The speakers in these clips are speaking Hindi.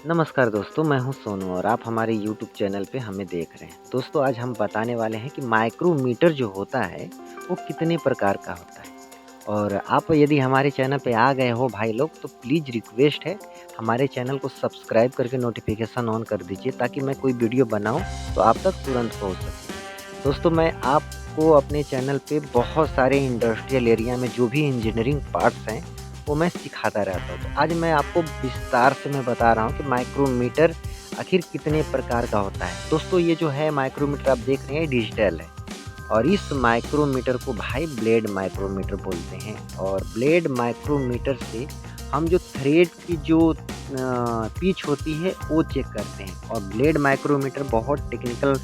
नमस्कार दोस्तों, मैं हूं सोनू और आप हमारे यूट्यूब चैनल पे हमें देख रहे हैं। दोस्तों आज हम बताने वाले हैं कि माइक्रोमीटर जो होता है वो कितने प्रकार का होता है। और आप यदि हमारे चैनल पे आ गए हो भाई लोग तो प्लीज़ रिक्वेस्ट है हमारे चैनल को सब्सक्राइब करके नोटिफिकेशन ऑन कर दीजिए ताकि मैं कोई वीडियो बनाऊं तो आप तक तुरंत पहुंच सके। दोस्तों मैं आपको अपने चैनल पे बहुत सारे इंडस्ट्रियल एरिया में जो भी इंजीनियरिंग पार्ट्स हैं वो मैं सिखाता रहता हूँ। तो आज मैं आपको विस्तार से मैं बता रहा हूँ कि माइक्रोमीटर आखिर कितने प्रकार का होता है। दोस्तों ये जो है माइक्रोमीटर आप देख रहे हैं डिजिटल है और इस माइक्रोमीटर को भाई ब्लेड माइक्रोमीटर बोलते हैं। और ब्लेड माइक्रोमीटर से हम जो थ्रेड की जो पिच होती है वो चेक करते हैं। और ब्लेड माइक्रोमीटर बहुत टेक्निकल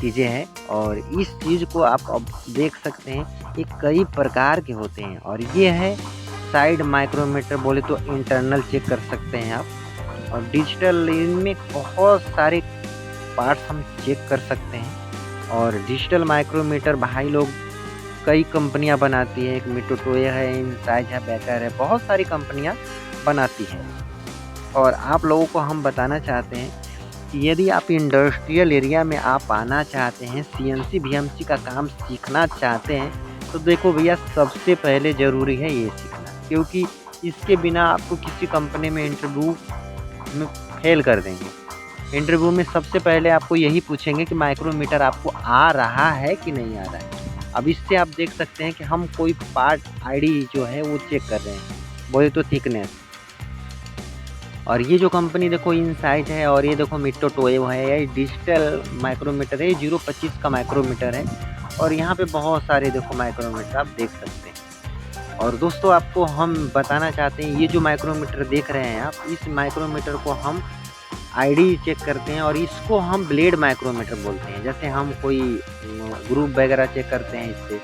चीज़ें हैं और इस चीज़ को आप अब देख सकते हैं ये कई प्रकार के होते हैं। और ये है साइड माइक्रोमीटर, बोले तो इंटरनल चेक कर सकते हैं आप। और डिजिटल इनमें बहुत सारे पार्ट्स हम चेक कर सकते हैं। और डिजिटल माइक्रोमीटर भाई लोग कई कंपनियां बनाती है, एक मिटोटोय है, इनसाइज है, बेकर है, बहुत सारी कंपनियां बनाती हैं। और आप लोगों को हम बताना चाहते हैं कि यदि आप इंडस्ट्रियल एरिया में आप आना चाहते हैं, सीएनसी वीएमसी का काम सीखना चाहते हैं, तो देखो भैया सबसे पहले ज़रूरी है ये सीखना, क्योंकि इसके बिना आपको किसी कंपनी में इंटरव्यू में फेल कर देंगे। इंटरव्यू में सबसे पहले आपको यही पूछेंगे कि माइक्रोमीटर आपको आ रहा है कि नहीं आ रहा है। अब इससे आप देख सकते हैं कि हम कोई पार्ट आईडी जो है वो चेक कर रहे हैं, बोले तो थिकनेस। और ये जो कंपनी देखो इनसाइट है और ये देखो मिटोटोयो है, ये डिजिटल माइक्रोमीटर है, 025 का माइक्रोमीटर है। और यहाँ पे बहुत सारे देखो माइक्रोमीटर आप देख सकते हैं। और दोस्तों आपको हम बताना चाहते हैं ये जो माइक्रोमीटर देख रहे हैं आप, इस माइक्रोमीटर को हम आईडी चेक करते हैं और इसको हम ब्लेड माइक्रोमीटर बोलते हैं। जैसे हम कोई ग्रुप वगैरह चेक करते हैं इससे।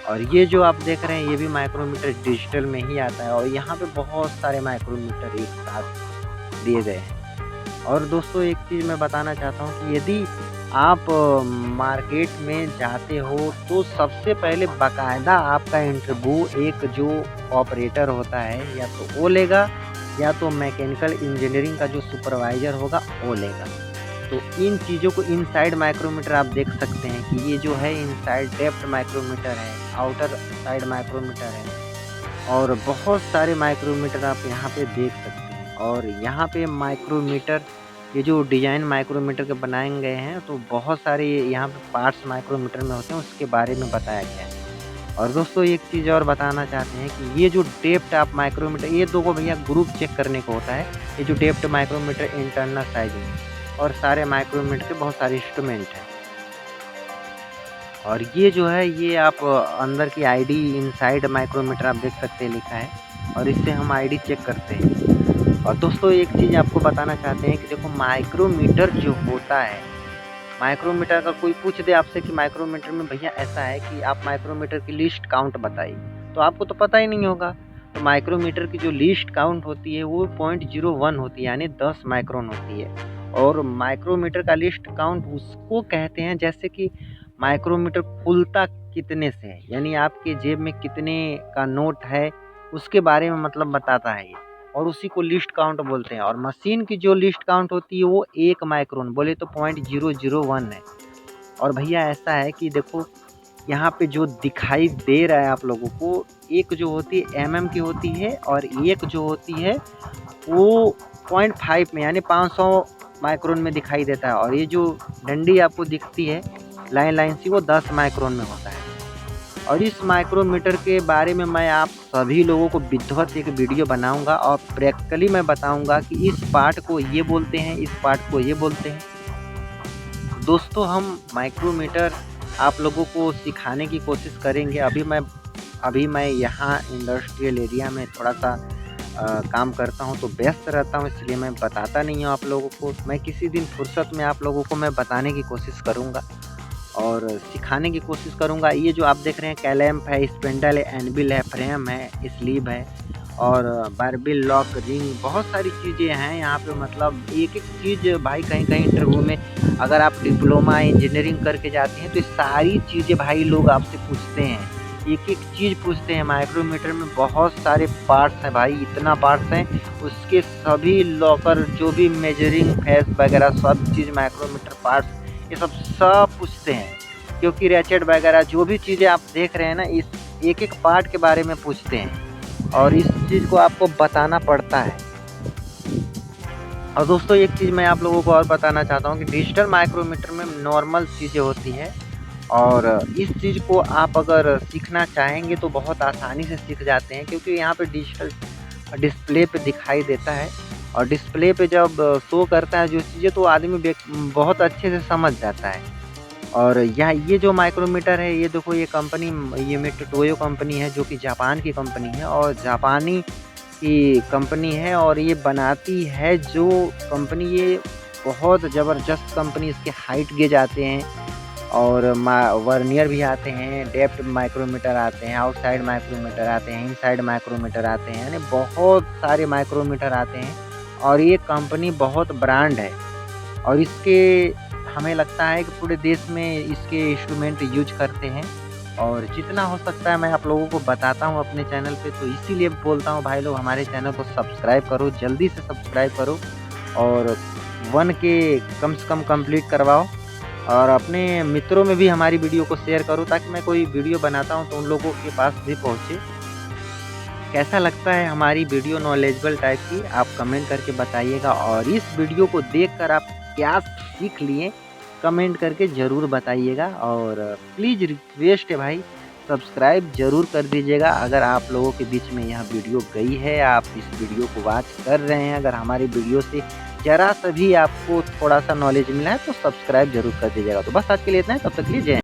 और ये जो आप देख रहे हैं ये भी माइक्रोमीटर डिजिटल में ही आता है। और यहाँ पे बहुत सारे माइक्रोमीटर एक साथ दिए गए हैं। और दोस्तों एक चीज़ मैं बताना चाहता हूँ कि यदि आप मार्केट में जाते हो तो सबसे पहले बाकायदा आपका इंटरव्यू एक जो ऑपरेटर होता है या तो वो लेगा या तो मैकेनिकल इंजीनियरिंग का जो सुपरवाइज़र होगा वो लेगा। तो इन चीज़ों को इनसाइड माइक्रोमीटर आप देख सकते हैं कि ये जो है इनसाइड डेप्थ माइक्रोमीटर है, आउटर साइड माइक्रोमीटर है और बहुत सारे माइक्रोमीटर आप यहाँ पे देख सकते हैं। और यहाँ पे माइक्रोमीटर ये जो डिज़ाइन माइक्रोमीटर के बनाए गए हैं तो बहुत सारे यहाँ पे पार्ट्स माइक्रोमीटर में होते हैं, उसके बारे में बताया गया है। और दोस्तों एक चीज़ और बताना चाहते हैं कि ये जो डेप्थ आप माइक्रोमीटर, ये दो को भैया ग्रुप चेक करने को होता है। ये जो डेप्थ माइक्रोमीटर इंटरनल साइज में और सारे माइक्रोमीटर के बहुत सारे इंस्ट्रूमेंट हैं। और ये जो है ये आप अंदर की आईडी इनसाइड माइक्रोमीटर आप देख सकते हैं लिखा है और इससे हम आईडी चेक करते हैं। और दोस्तों एक चीज़ आपको बताना चाहते हैं कि देखो माइक्रोमीटर जो होता है, माइक्रोमीटर अगर कोई पूछ दे आपसे कि माइक्रोमीटर में भैया ऐसा है कि आप माइक्रोमीटर की लिस्ट काउंट बताइए, तो आपको तो पता ही नहीं होगा। तो माइक्रोमीटर की जो लिस्ट काउंट होती है वो 0.01 होती है, यानी 10 माइक्रोन होती है। और माइक्रोमीटर का लिस्ट काउंट उसको कहते हैं जैसे कि माइक्रोमीटर खुलता कितने से है, यानी आपके जेब में कितने का नोट है उसके बारे में मतलब बताता है ये। और उसी को लिस्ट काउंट बोलते हैं। और मशीन की जो लिस्ट काउंट होती है वो 1 माइक्रोन, बोले तो 0.001 है। और भैया ऐसा है कि देखो यहाँ पे जो दिखाई दे रहा है आप लोगों को, एक जो होती है एमएम की होती है और एक जो होती है वो 0.5 में यानी 500 माइक्रोन में दिखाई देता है। और ये जो डंडी आपको दिखती है लाइन लाइन सी, वो 10 माइक्रोन में होता है। और इस माइक्रोमीटर के बारे में मैं आप सभी लोगों को विधिवत एक वीडियो बनाऊंगा और प्रैक्टिकली मैं बताऊंगा कि इस पार्ट को ये बोलते हैं, इस पार्ट को ये बोलते हैं। दोस्तों हम माइक्रोमीटर आप लोगों को सिखाने की कोशिश करेंगे। अभी मैं यहाँ इंडस्ट्रियल एरिया में थोड़ा सा काम करता हूँ तो व्यस्त रहता हूँ, इसलिए मैं बताता नहीं हूँ आप लोगों को। मैं किसी दिन फुर्सत में आप लोगों को मैं बताने की कोशिश करूँगा और सिखाने की कोशिश करूँगा। ये जो आप देख रहे हैं कैलैम्प है, स्पेंडल है, एनबिल है, फ्रेम है, स्लीव है और बारबिल, लॉक, रिंग, बहुत सारी चीज़ें हैं यहाँ पे। मतलब एक एक चीज़ भाई कहीं कहीं इंटरव्यू में अगर आप डिप्लोमा इंजीनियरिंग करके जाते हैं तो ये सारी चीज़ें भाई लोग आपसे पूछते हैं एक-एक चीज़ पूछते हैं। माइक्रोमीटर में बहुत सारे पार्ट्स हैं भाई, इतना पार्ट्स हैं, उसके सभी लॉकर जो भी मेजरिंग फेस वगैरह सब चीज़ माइक्रोमीटर पार्ट्स ये सब पूछते हैं। क्योंकि रैचेट वगैरह जो भी चीज़ें आप देख रहे हैं ना, इस एक-एक पार्ट के बारे में पूछते हैं और इस चीज़ को आपको बताना पड़ता है। और दोस्तों एक चीज़ मैं आप लोगों को और बताना चाहता हूँ कि डिजिटल माइक्रोमीटर में नॉर्मल चीज़ें होती हैं और इस चीज़ को आप अगर सीखना चाहेंगे तो बहुत आसानी से सीख जाते हैं, क्योंकि यहाँ पे डिजिटल डिस्प्ले पे दिखाई देता है और डिस्प्ले पे जब शो करता है जो चीज़ें तो आदमी बहुत अच्छे से समझ जाता है। और यहाँ ये जो माइक्रोमीटर है ये देखो, ये कंपनी ये मिटुटोयो कंपनी है जो कि जापान की कंपनी है और जापानी की कंपनी है और ये बनाती है जो कंपनी ये बहुत ज़बरदस्त कंपनी। इसके हाइट गेज आते हैं और वर्नियर भी आते हैं, डेप्थ माइक्रोमीटर आते हैं, आउटसाइड माइक्रोमीटर आते हैं, इनसाइड माइक्रोमीटर आते हैं, यानी बहुत सारे माइक्रोमीटर आते हैं और ये कंपनी बहुत ब्रांड है और इसके हमें लगता है कि पूरे देश में इसके इंस्ट्रूमेंट यूज करते हैं और जितना हो सकता है मैं आप लोगों को बताता हूँ अपने चैनल पे। तो इसीलिए बोलता हूँ भाई लोग हमारे चैनल को सब्सक्राइब करो, जल्दी से सब्सक्राइब करो और 1 के कम से कम कंप्लीट करवाओ और अपने मित्रों में भी हमारी वीडियो को शेयर करो ताकि मैं कोई वीडियो बनाता हूँ तो उन लोगों के पास भी पहुँचे। कैसा लगता है हमारी वीडियो नॉलेजेबल टाइप की, आप कमेंट करके बताइएगा और इस वीडियो को देखकर आप क्या सीख लिए कमेंट करके ज़रूर बताइएगा। और प्लीज़ रिक्वेस्ट है भाई, सब्सक्राइब ज़रूर कर दीजिएगा अगर आप लोगों के बीच में यह वीडियो गई है, आप इस वीडियो को वॉच कर रहे हैं, अगर हमारी वीडियो से ज़रा सा भी आपको थोड़ा सा नॉलेज मिला है तो सब्सक्राइब ज़रूर कर दीजिएगा। तो बस आज के लिए इतना ही, तब तक के लिए जय हिंद।